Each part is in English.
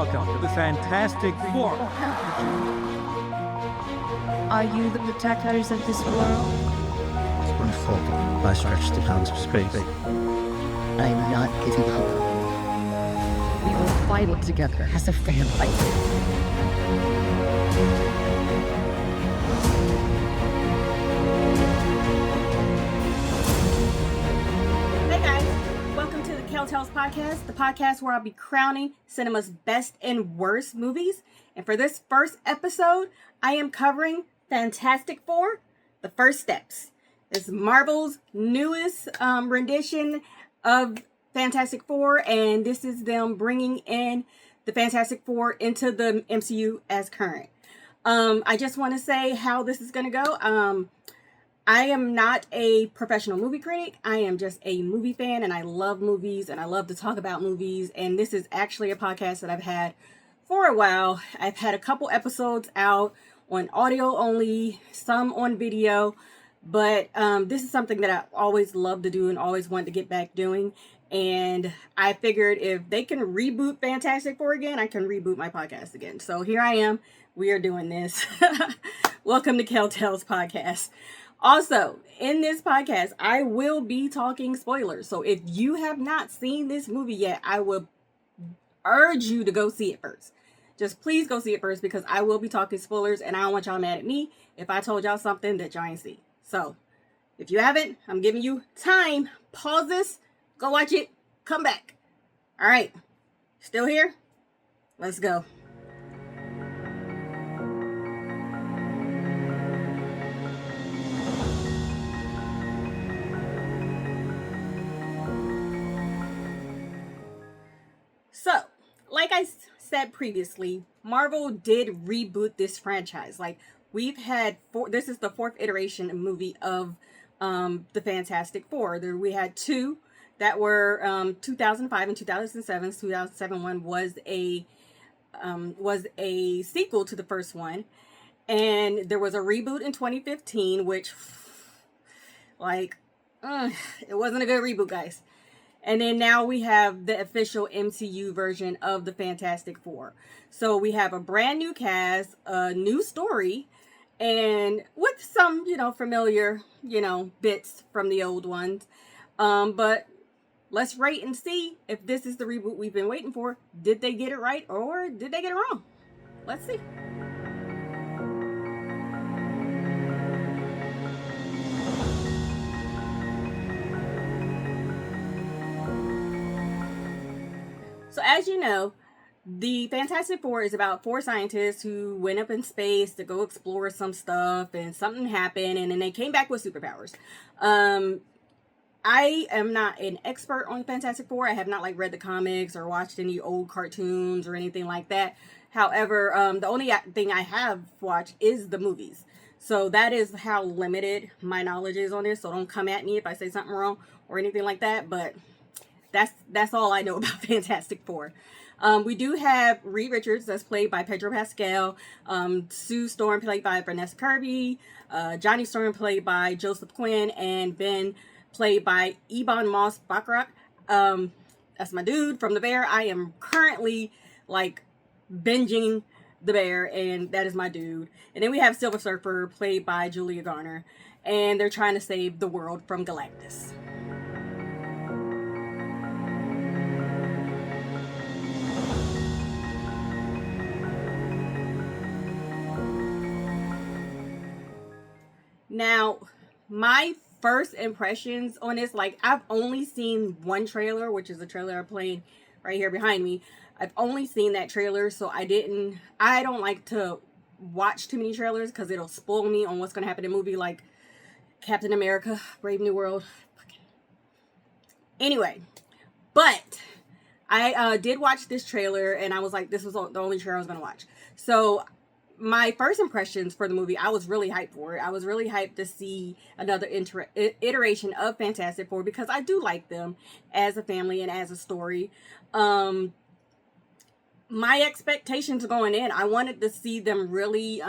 welcome to the Fantastic Four. Are you the protectors of this world? When full, I stretch the bounds of space. I am not giving up. We will fight together as a family. Hey guys, welcome to the Kell podcast, the podcast where I'll be crowning cinema's best and worst movies. And for this first episode, I am covering Fantastic Four, The First Steps. It's Marvel's newest rendition of Fantastic Four, and this is them bringing in the Fantastic Four into the MCU as current. I just want to say how this is going to go. I am not a professional movie critic. I am just a movie fan, and I love movies, and I love to talk about movies. And this is actually a podcast that I've had for a while. I've had a couple episodes out on audio only, some on video, but this is something that I always loved to do and always wanted to get back doing. And I figured if they can reboot Fantastic Four again, I can reboot my podcast again. So here I am. We are doing this. Welcome to Kell podcast. Also, in this podcast, I will be talking spoilers. So if you have not seen this movie yet, I will urge you to go see it first. Just please go see it first, because I will be talking spoilers, and I don't want y'all mad at me if I told y'all something that y'all ain't see. So if you haven't, I'm giving you time. Pause this, go watch it, come back. All right, still here? Let's go. So, like I said previously, Marvel did reboot this franchise. Like, we've had this is the fourth iteration movie of the Fantastic Four. We had two that were 2005 and 2007. 2007 one was a sequel to the first one, and there was a reboot in 2015, which it wasn't a good reboot, guys. And then now we have the official MCU version of the Fantastic Four. So we have a brand new cast, a new story, and with some, familiar, bits from the old ones. But let's wait and see if this is the reboot we've been waiting for. Did they get it right, or did they get it wrong? Let's see. So as you know, the Fantastic Four is about four scientists who went up in space to go explore some stuff, and something happened, and then they came back with superpowers. I am not an expert on Fantastic Four. I have not read the comics or watched any old cartoons or anything like that. However, the only thing I have watched is the movies. So that is how limited my knowledge is on this. So don't come at me if I say something wrong or anything like that. But that's all I know about Fantastic Four. We do have Reed Richards, that's played by Pedro Pascal, Sue Storm, played by Vanessa Kirby, Johnny Storm, played by Joseph Quinn, and Ben, played by Ebon Moss-Bachrach. That's my dude from The Bear. I am currently binging The Bear, and that is my dude. And then we have Silver Surfer, played by Julia Garner, and they're trying to save the world from Galactus. Now, my first impressions on this, I've only seen one trailer, which is a trailer I'm playing right here behind me. I've only seen that trailer, so I don't like to watch too many trailers because it'll spoil me on what's going to happen in a movie like Captain America, Brave New World. Anyway, but I did watch this trailer, and I was like, this was the only trailer I was going to watch. So my first impressions for the movie, I was really hyped for it. I was really hyped to see another iteration of Fantastic Four, because I do like them as a family and as a story. My expectations going in, I wanted to see them really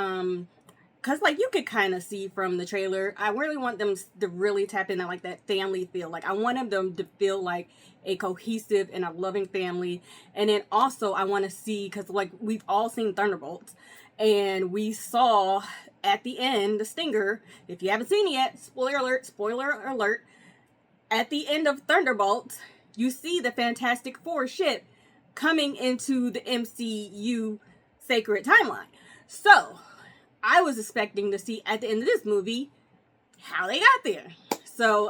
because like you could kind of see from the trailer, I really want them to really tap into like that family feel. Like I wanted them to feel like a cohesive and a loving family. And then also I want to see, because like we've all seen Thunderbolts, and we saw at the end the stinger. If you haven't seen it yet, spoiler alert, at the end of Thunderbolts, you see the Fantastic Four ship coming into the MCU sacred timeline. So I was expecting to see at the end of this movie how they got there. So,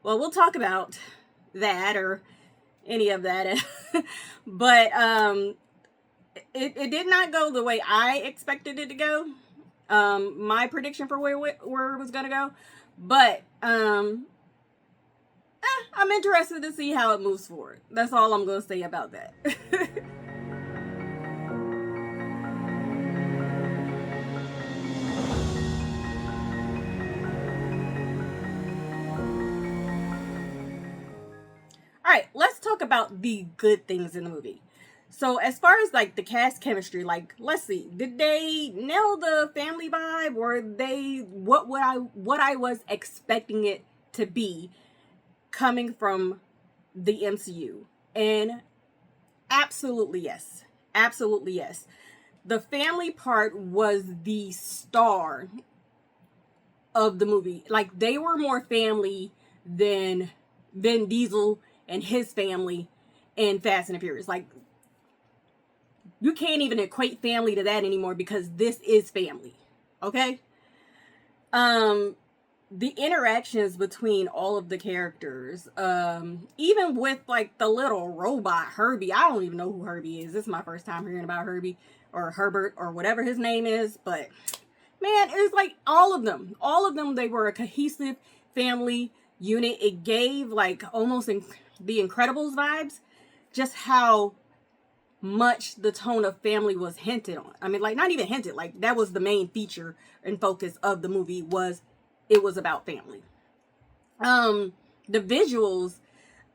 well, we'll talk about that or any of that. But it did not go the way I expected it to go. My prediction for where it was going to go. But I'm interested to see how it moves forward. That's all I'm going to say about that. All right, let's talk about the good things in the movie. So as far as like the cast chemistry, like let's see, did they nail the family vibe? Or they what I was expecting it to be coming from the MCU? And absolutely yes. Absolutely yes. The family part was the star of the movie. Like they were more family than Vin Diesel and his family in Fast and Furious. Like, you can't even equate family to that anymore, because this is family. Okay? The interactions between all of the characters, even with like the little robot Herbie. I don't even know who Herbie is. This is my first time hearing about Herbie or Herbert or whatever his name is, but man, it's like all of them, they were a cohesive family unit. It gave like almost the Incredibles vibes, just how much the tone of family was hinted on. I mean, like not even hinted, like that was the main feature and focus of the movie, was it was about family. The visuals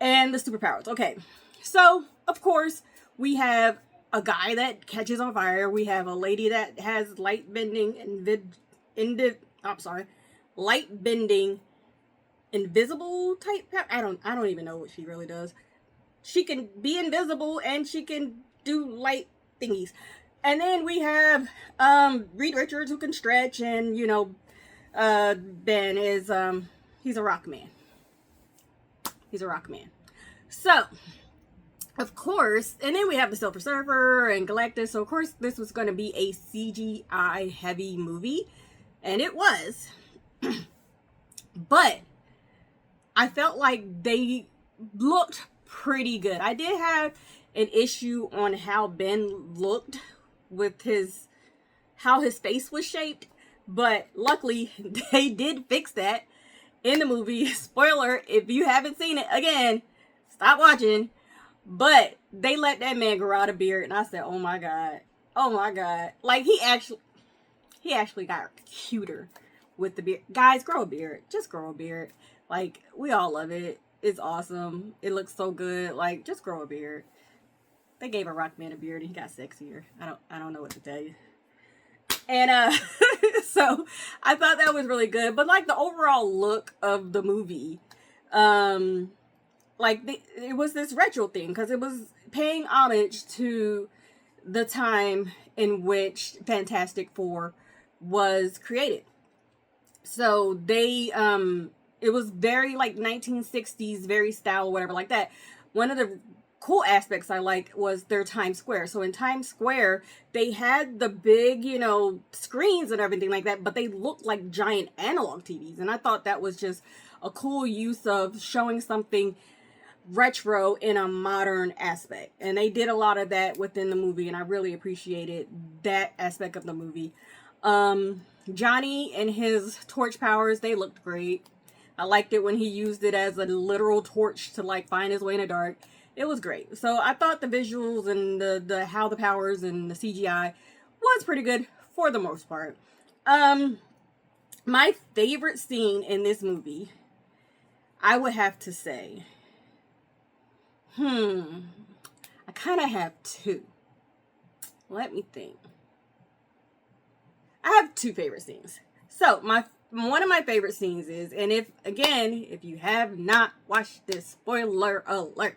and the superpowers. Okay, so of course we have a guy that catches on fire. We have a lady that has light bending light bending invisible type power. I don't even know what she really does. She can be invisible and she can do light thingies. And then we have Reed Richards, who can stretch, and you know, Ben is he's a rock man. He's a rock man. So of course, and then we have the Silver Surfer and Galactus. So of course this was going to be a CGI heavy movie, and it was. But I felt like they looked pretty good. I did have an issue on how Ben looked with how his face was shaped, but luckily they did fix that in the movie. Spoiler, if you haven't seen it, again, stop watching. But they let that man grow out a beard, and I said, oh my god. Like he actually got cuter with the beard. Guys, grow a beard. Just grow a beard. Like, we all love it. It's awesome. It looks so good. Like, just grow a beard. They gave a Rockman a beard and he got sexier. I don't know what to tell you. And so I thought that was really good. But like the overall look of the movie, it was this retro thing, because it was paying homage to the time in which Fantastic Four was created. So they it was very like 1960s, very style, whatever like that. One of the cool aspects I liked was their Times Square. So in Times Square, they had the big, you know, screens and everything like that, but they looked like giant analog TVs. And I thought that was just a cool use of showing something retro in a modern aspect. And they did a lot of that within the movie, and I really appreciated that aspect of the movie. Johnny and his torch powers, they looked great. I liked it when he used it as a literal torch to like find his way in the dark. It was great. So I thought the visuals and the how the powers and the CGI was pretty good for the most part. My favorite scene in this movie, I would have to say, I kind of have two. Let me think. I have two favorite scenes. So one of my favorite scenes is, and if you have not watched this, spoiler alert.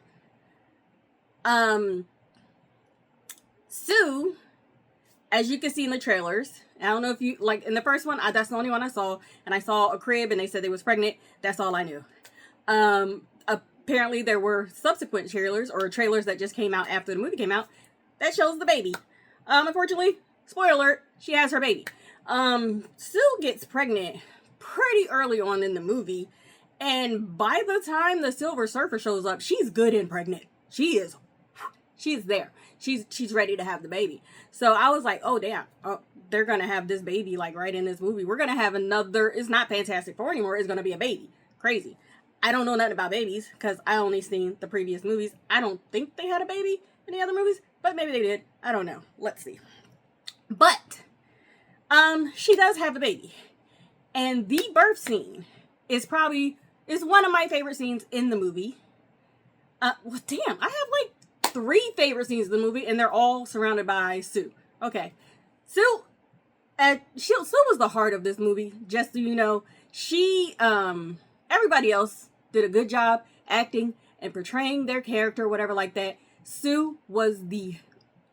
Sue, as you can see in the trailers, I don't know if you, like, in the first one, that's the only one I saw, and I saw a crib, and they said they was pregnant. That's all I knew. Apparently, there were subsequent trailers, or trailers that just came out after the movie came out, that shows the baby. Unfortunately, spoiler alert, she has her baby. Sue gets pregnant pretty early on in the movie, and by the time the Silver Surfer shows up, she's good and pregnant. She's there. She's ready to have the baby. So I was like, oh damn, they're gonna have this baby like right in this movie. We're gonna have another. It's not Fantastic Four anymore. It's gonna be a baby. Crazy. I don't know nothing about babies because I only seen the previous movies. I don't think they had a baby in the other movies, but maybe they did. I don't know. Let's see. But she does have a baby, and the birth scene is one of my favorite scenes in the movie. Well, damn, I have like 3 favorite scenes in the movie, and they're all surrounded by Sue. Okay, Sue was the heart of this movie. Just so you know, everybody else did a good job acting and portraying their character, whatever like that. Sue was the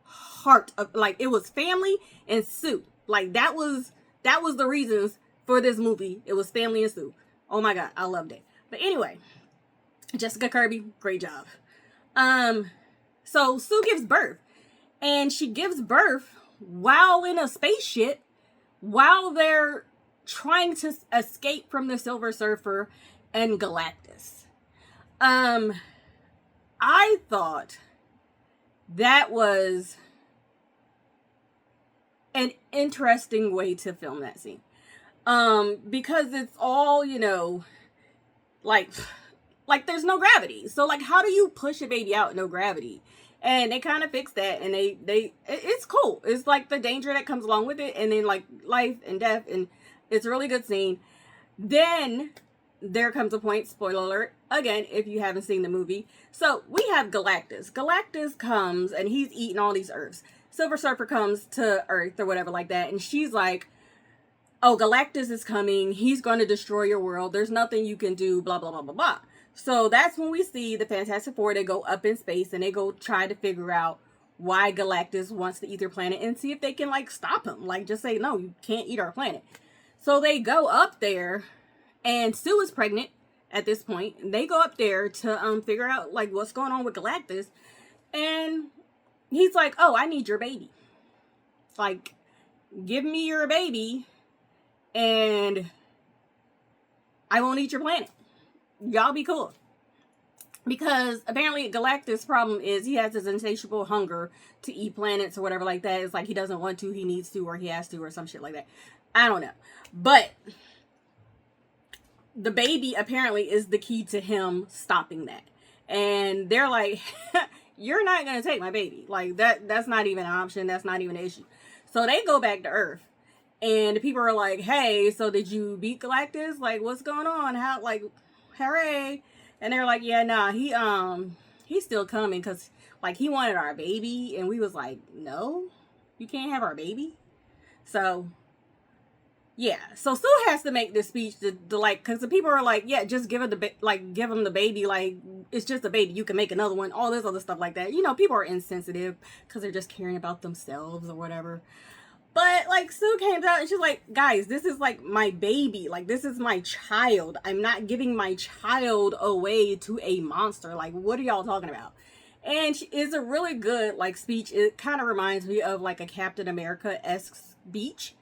heart of, like, it was family and Sue. Like, that was the reasons for this movie. It was family and Sue. Oh my God, I loved it. But anyway, Jessica Kirby, great job. So Sue gives birth, and she gives birth while in a spaceship, while they're trying to escape from the Silver Surfer and Galactus. I thought that was an interesting way to film that scene. Because it's all, like there's no gravity. So like, how do you push a baby out no gravity? And they kind of fixed that, and it's cool. It's like the danger that comes along with it, and then like life and death, and it's a really good scene. Then there comes a point, spoiler alert, again, if you haven't seen the movie. So we have Galactus. Galactus comes, and he's eating all these Earths. Silver Surfer comes to Earth or whatever like that, and she's like, oh, Galactus is coming. He's going to destroy your world. There's nothing you can do, blah, blah, blah, blah, blah. So that's when we see the Fantastic Four. They go up in space, and they go try to figure out why Galactus wants to eat their planet and see if they can, like, stop him. Like, just say, no, you can't eat our planet. So they go up there, and Sue is pregnant at this point. And they go up there to figure out, like, what's going on with Galactus. And he's like, oh, I need your baby. Like, give me your baby, and I won't eat your planet. Y'all be cool. Because apparently Galactus' problem is he has this insatiable hunger to eat planets or whatever like that. It's like he doesn't want to, he needs to, or he has to, or some shit like that. I don't know. But the baby apparently is the key to him stopping that. And they're like, you're not going to take my baby. Like, that's not even an option. That's not even an issue. So they go back to Earth. And the people are like, hey, so did you beat Galactus? Like, what's going on? How, like, hooray. And they're like, yeah, nah, he's still coming because, like, he wanted our baby. And we was like, no, you can't have our baby. So, yeah. So Sue has to make this speech to like, because the people are like, yeah, just give him give him the baby. Like, it's just a baby. You can make another one. All this other stuff like that. You know, people are insensitive because they're just caring about themselves or whatever. But, like, Sue came out and she's like, guys, this is, like, my baby. Like, this is my child. I'm not giving my child away to a monster. Like, what are y'all talking about? And it's a really good, like, speech. It kind of reminds me of, like, a Captain America-esque speech.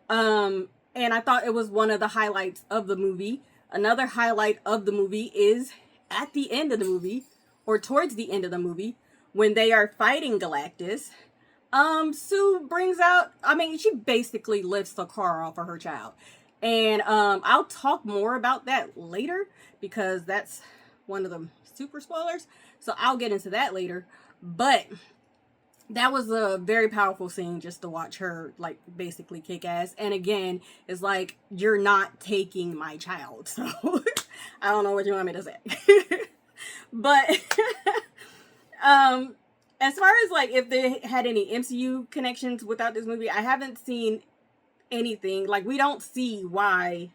And I thought it was one of the highlights of the movie. Another highlight of the movie is at the end of the movie, or towards the end of the movie, when they are fighting Galactus. Sue brings out, she basically lifts the car off of her child. And, I'll talk more about that later because that's one of the super spoilers. So I'll get into that later. But that was a very powerful scene just to watch her, like, basically kick ass. And again, it's like, you're not taking my child. So I don't know what you want me to say. But, as far as, like, if they had any MCU connections without this movie, I haven't seen anything. Like, we don't see why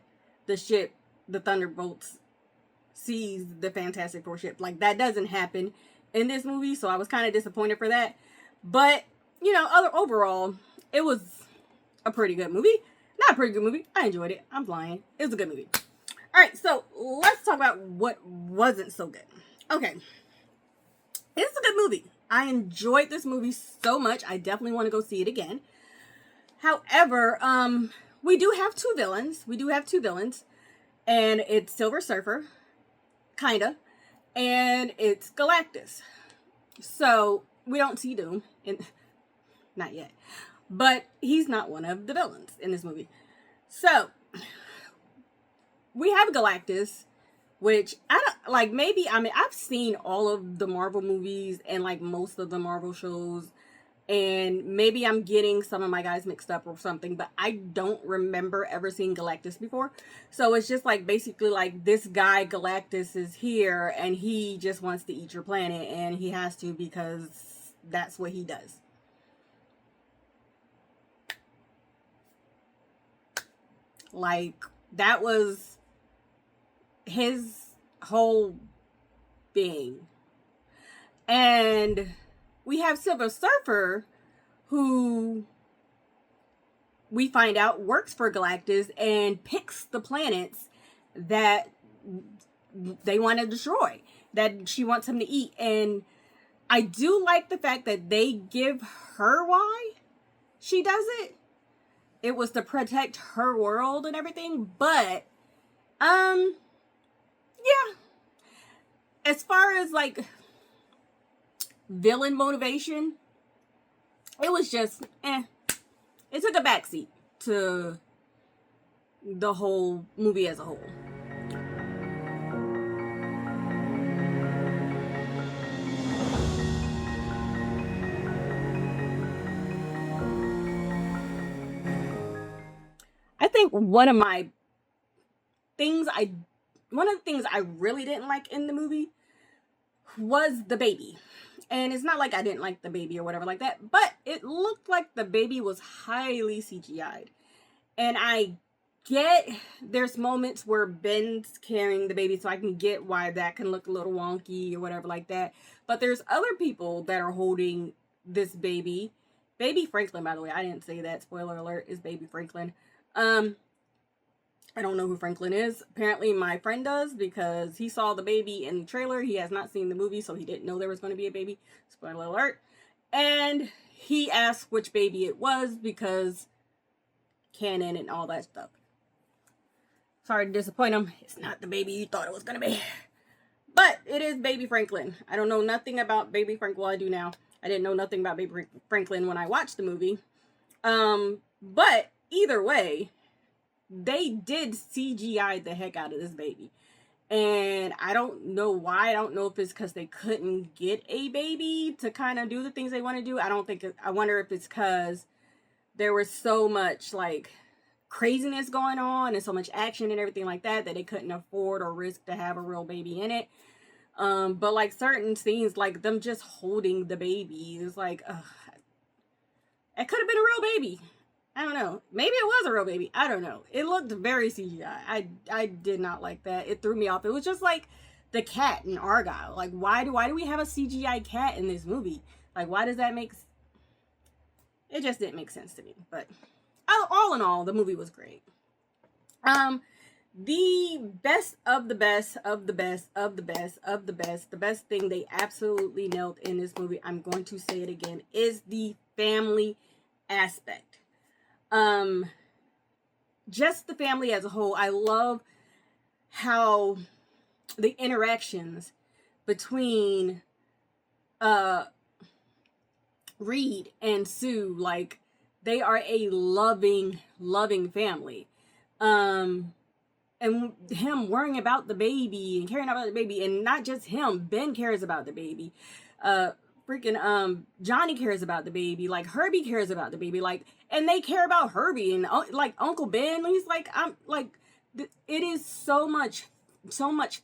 the ship, the Thunderbolts, sees the Fantastic Four ship. Like, that doesn't happen in this movie, so I was kind of disappointed for that. But, you know, overall, it was a pretty good movie. Not a pretty good movie. I enjoyed it. I'm lying. It was a good movie. All right, so let's talk about what wasn't so good. Okay. It's a good movie. I enjoyed this movie so much. I definitely want to go see it again. However, we do have two villains. And it's Silver Surfer, kinda, and it's Galactus. So we don't see Doom, not yet, but he's not one of the villains in this movie. So we have Galactus, which I don't like. Maybe, I mean, I've seen all of the Marvel movies and like most of the Marvel shows, and maybe I'm getting some of my guys mixed up or something, but I don't remember ever seeing Galactus before. So it's just like basically like this guy Galactus is here and he just wants to eat your planet, and he has to because that's what he does. Like, that was his whole being. And we have Silver Surfer, who we find out works for Galactus and picks the planets that they want to destroy, that she wants him to eat. And I do like the fact that they give her why she does it. It was to protect her world and everything, but yeah. As far as like villain motivation, it was just it took a backseat to the whole movie as a whole. I think one of the things I really didn't like in the movie was the baby. And it's not like I didn't like the baby or whatever like that, but it looked like the baby was highly CGI'd. And I get there's moments where Ben's carrying the baby, so I can get why that can look a little wonky or whatever like that. But there's other people that are holding this baby. Baby Franklin, by the way, I didn't say that. Spoiler alert, is Baby Franklin. I don't know who Franklin is. Apparently my friend does, because he saw the baby in the trailer. He has not seen the movie, so he didn't know there was going to be a baby. Spoiler alert. And he asked which baby it was because canon and all that stuff. Sorry to disappoint him. It's not the baby you thought it was going to be. But it is Baby Franklin. I don't know nothing about Baby Franklin. Well, I do now. I didn't know nothing about Baby Franklin when I watched the movie. But either way, they did CGI the heck out of this baby. And I don't know why. I don't know if it's because they couldn't get a baby to kind of do the things they want to do. I wonder if it's because there was so much like craziness going on and so much action and everything like that they couldn't afford or risk to have a real baby in it. But like certain scenes, like them just holding the baby, is like, it could have been a real baby. I don't know. Maybe it was a real baby. I don't know. It looked very CGI. I did not like that. It threw me off. It was just like the cat in Argyle. Like, why do we have a CGI cat in this movie? Like, why does that make... It just didn't make sense to me. But all in all, the movie was great. The best of the best of the best of the best of the best, the best thing they absolutely nailed in this movie, I'm going to say it again, is the family aspect. Just the family as a whole. I love how the interactions between Reed and Sue, like, they are a loving family. And him worrying about the baby and caring about the baby, and not just him, Ben cares about the baby. Johnny cares about the baby. Like, Herbie cares about the baby. Like, and they care about Herbie, and like Uncle Ben. He's like, it is so much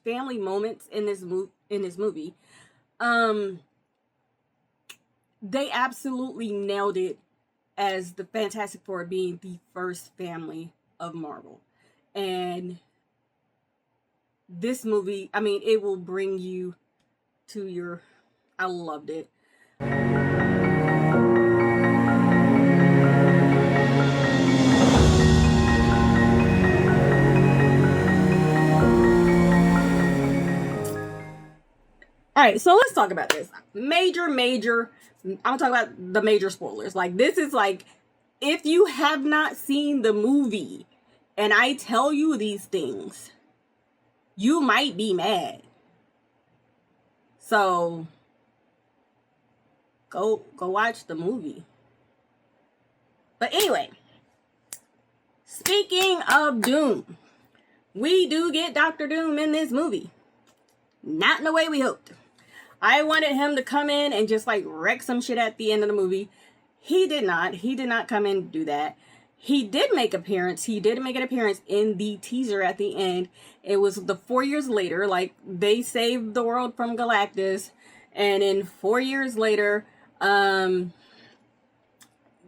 family moments in this movie. They absolutely nailed it as the Fantastic Four being the first family of Marvel. And this movie, I mean, it will bring you to your... I loved it. All right, so let's talk about this. I'm gonna talk about the major spoilers. Like, this is like, if you have not seen the movie and I tell you these things, you might be mad. So go watch the movie. But anyway, speaking of Doom, we do get Dr. Doom in this movie. Not in the way we hoped. I wanted him to come in and just like wreck some shit at the end of the movie. He did not. He did not come in and do that. He did make an appearance in the teaser at the end. It was the 4 years later, like they saved the world from Galactus, and in 4 years later,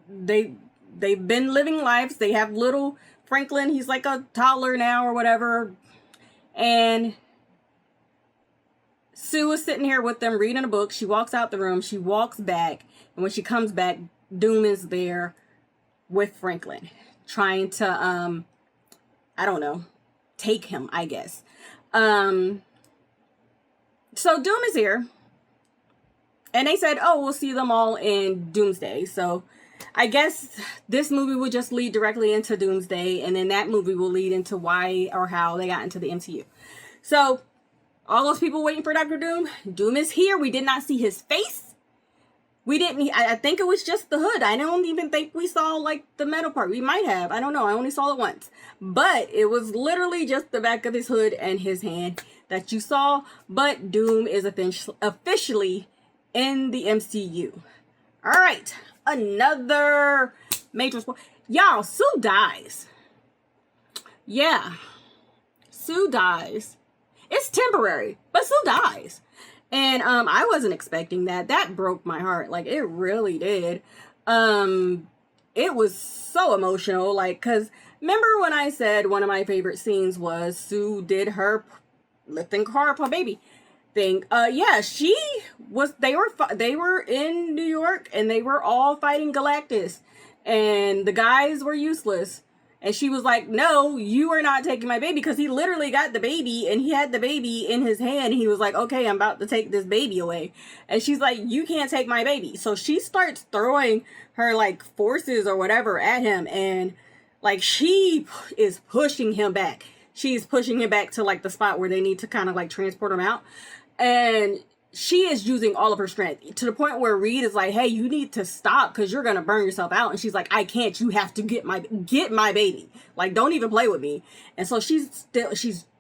they've been living lives. They have little Franklin. He's like a toddler now or whatever, and Sue is sitting here with them reading a book. She walks out the room. She walks back. And when she comes back, Doom is there with Franklin, trying to, I don't know, take him, I guess. So Doom is here. And they said, oh, we'll see them all in Doomsday. So I guess this movie will just lead directly into Doomsday. And then that movie will lead into why or how they got into the MCU. So all those people waiting for Dr. Doom, Doom is here. We did not see his face. We didn't, I think it was just the hood. I don't even think we saw like the metal part. We might have, I don't know. I only saw it once, but it was literally just the back of his hood and his hand that you saw. But Doom is officially in the MCU. All right. Another major spoiler. Y'all, Sue dies. Yeah. Sue dies. It's temporary, but Sue dies. And I wasn't expecting that. That broke my heart. Like, it really did. It was so emotional. Like, because remember when I said one of my favorite scenes was Sue did her lifting car up her baby thing. Yeah, she was, they were in New York and they were all fighting Galactus. And the guys were useless. And she was like, no, you are not taking my baby, because he literally got the baby and he had the baby in his hand. He was like, okay, I'm about to take this baby away. And she's like, you can't take my baby. So she starts throwing her like forces or whatever at him. And like, she is pushing him back. She's pushing him back to like the spot where they need to kind of like transport him out. And she is using all of her strength to the point where Reed is like, hey, you need to stop because you're going to burn yourself out. And she's like, I can't. You have to get my baby. Like, don't even play with me. And so she's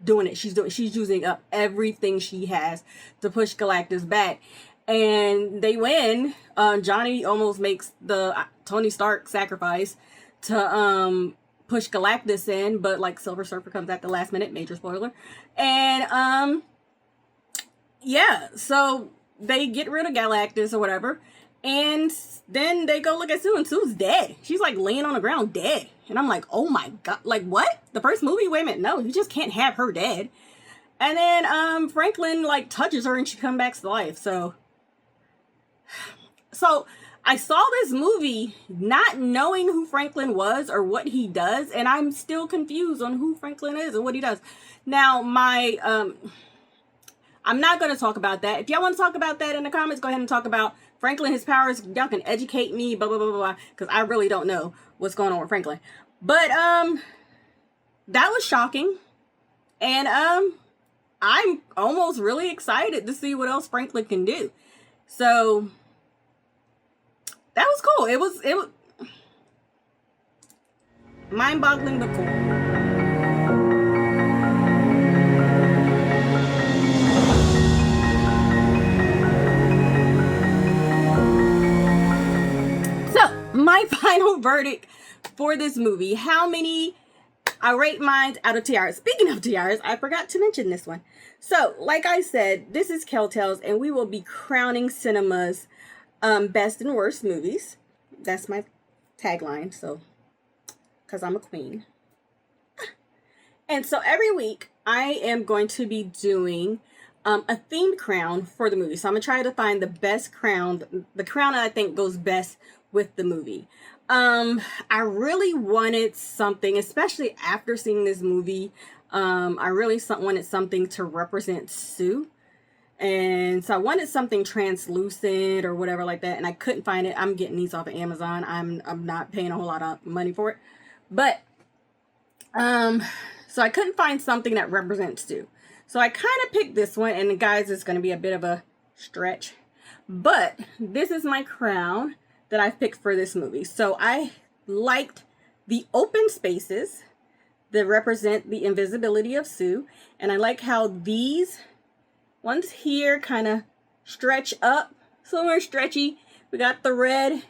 doing it. She's using up everything she has to push Galactus back. And they win. Johnny almost makes the Tony Stark sacrifice to push Galactus in. But like Silver Surfer comes at the last minute. Major spoiler. And yeah, so they get rid of Galactus or whatever, and then they go look at Sue, and Sue's dead. She's like laying on the ground dead. And I'm like, oh my God, like what? The first movie? Wait a minute, no, you just can't have her dead. And then Franklin like touches her and she comes back to life. So I saw this movie not knowing who Franklin was or what he does, and I'm still confused on who Franklin is and what he does. Now, I'm not going to talk about that. If y'all want to talk about that in the comments, go ahead and talk about Franklin, his powers. Y'all can educate me, blah, blah, blah, blah, because I really don't know what's going on with Franklin. But that was shocking. And I'm almost really excited to see what else Franklin can do. So that was cool. It was mind-boggling but cool. My final verdict for this movie. How many? I rate mine out of tiaras. Speaking of tiaras, I forgot to mention this one. So, like I said, this is Kell Tales, and we will be crowning cinema's best and worst movies. That's my tagline, so, because I'm a queen. And so every week I am going to be doing a themed crown for the movie. So I'm gonna try to find the best crown, the crown that I think goes best with the movie. I really wanted something, especially after seeing this movie, I really wanted something to represent Sue. And so I wanted something translucent or whatever like that, and I couldn't find it. I'm getting these off of Amazon. I'm not paying a whole lot of money for it. But so I couldn't find something that represents Sue. So I kind of picked this one, and guys, it's going to be a bit of a stretch. But this is my crown that I've picked for this movie. So I liked the open spaces that represent the invisibility of Sue. And I like how these ones here kind of stretch up. Somewhere stretchy. We got the red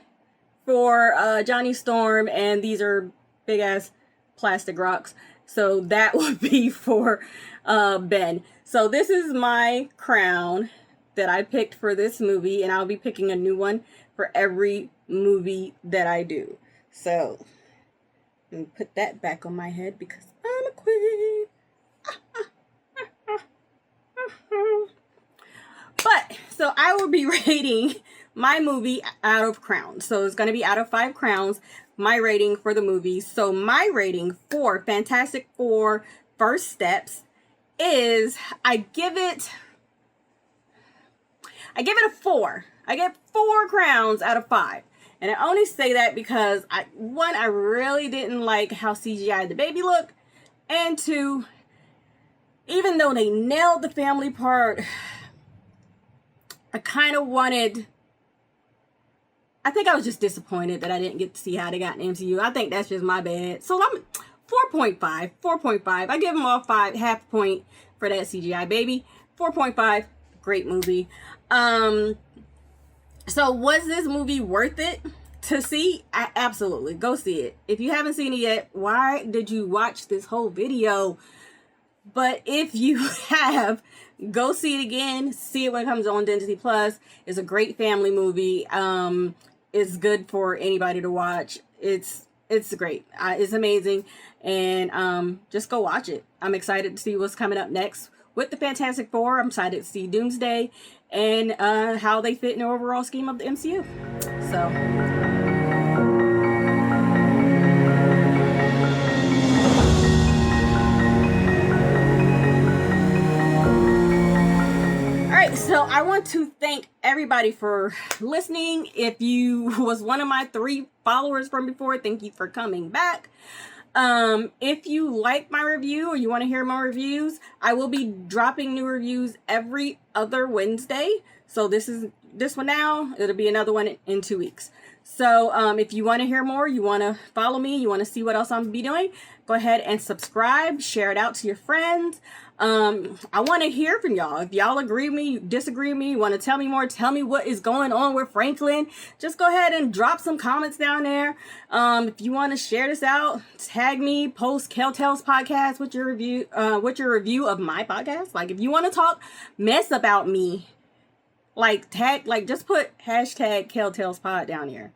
for Johnny Storm, and these are big ass plastic rocks. So that would be for Ben. So this is my crown that I picked for this movie, and I'll be picking a new one for every movie that I do. So let me put that back on my head because I'm a queen. But so I will be rating my movie out of crowns. So it's going to be out of 5 crowns, my rating for the movie. So my rating for Fantastic Four First Steps is I give it a 4. I get 4 crowns out of 5. And I only say that because I really didn't like how CGI the baby looked. And 2, even though they nailed the family part, I kind of wanted, I think I was just disappointed that I didn't get to see how they got in MCU. I think that's just my bad. So I'm 4.5. I give them all 5, half point for that CGI baby. 4.5, great movie. So was this movie worth it to see? Absolutely, go see it. If you haven't seen it yet, why did you watch this whole video? But if you have, go see it again. See it when it comes on Disney Plus. It's a great family movie. It's good for anybody to watch. It's great. It's amazing. And just go watch it. I'm excited to see what's coming up next with the Fantastic Four. I'm excited to see Doomsday and how they fit in the overall scheme of the MCU. So so I want to thank everybody for listening. If you was one of my 3 followers from before, thank you for coming back. If you like my review or you want to hear more reviews, I will be dropping new reviews every other Wednesday. So this one now, it'll be another one in 2 weeks. So if you want to hear more, you want to follow me, you want to see what else I'm going to be doing, go ahead and subscribe, share it out to your friends. I want to hear from y'all. If y'all agree with me, disagree with me, want to tell me more, tell me what is going on with Franklin, just go ahead and drop some comments down there. If you want to share this out, tag me, post Kell Tells Podcast with your review of my podcast. Like if you want to talk mess about me, just put hashtag Kell Tells Pod down here.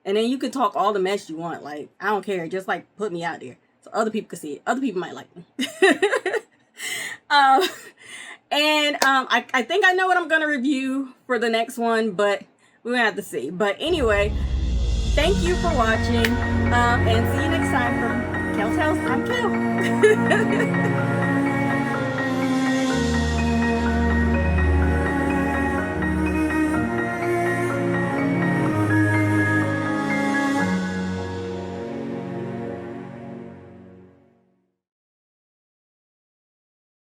And then you can talk all the mess you want. Like, I don't care. Just put me out there so other people can see it. Other people might like me. I think I know what I'm going to review for the next one, but we're going to have to see. But anyway, thank you for watching. And see you next time from Kell Tells. I'm Kell.